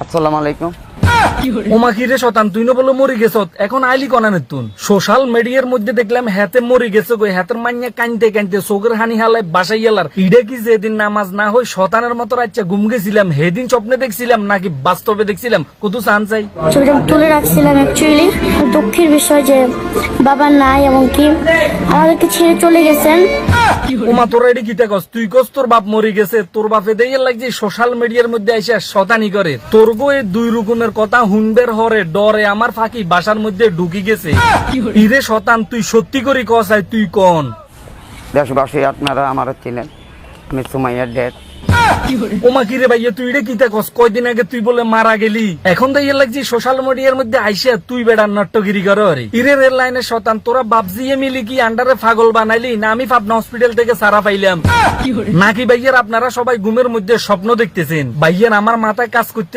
আসসালামু আলাইকুম। ওমা কি রে শতান, তুই না বলে মরি গেছ, এখন আইলি কনানের তুন? সোশ্যাল মিডিয়ার মধ্যে দেখলাম হাতে মরি গেছে কই, হাতের মাইয়া কানতে কানতে চোখের হানি হালাই বাসাই গেলার। ইডে কি যেদিন নামাজ না হই শতানের মতো রাচ্চা ঘুম গেছিলাম, হেদিন স্বপ্নে দেখছিলাম নাকি বাস্তবে দেখছিলাম? কত চান চাই। ছবিটা তুলে রাখছিলাম অ্যাকচুয়ালি দুঃখের বিষয় যে বাবা নাই এবং কি আমাদেরকে ছেড়ে চলে গেছেন। ওমা তোরা এটি কিতা কস? তুই কস তোর বাপ মরি গেছে, তোর বাপে দিয়ে লাগছে সোশ্যাল মিডিয়ার মধ্যে এসে শতানি করে। তোর গো এই দুই রকমের কথা হুনবের হরে ডরে আমার ফাঁকি বাসার মধ্যে ঢুকি গেছে। ইরে শতান, তুই সত্যি করি কস, আই তুই কন। দেশবাসী আপনারা আমার চিনেন, আমি সুমাইয়ার ডেট। ওমা কি রে ভাইয়া, তুই রে কিতা কস? কয়দিন আগে তুই বলে মারা গেলি, এখন তো ইয়ে লাগছি সোশ্যাল মিডিয়ার মধ্যে আইসা তুই বেড়ার নট্টগিরি করো। আরে ইরে রেল লাইনের শতান, তোরা বাপজিয়ে মিলি কি আন্ডারে পাগল বানাইলি না আমি পাবনা হসপিটাল থেকে সারা পাইলাম নাকি? ভাইয়ার আপনারা সবাই ঘুমের মধ্যে স্বপ্ন দেখতেছেন? ভাইয়ার আমার মাথায় কাজ করতে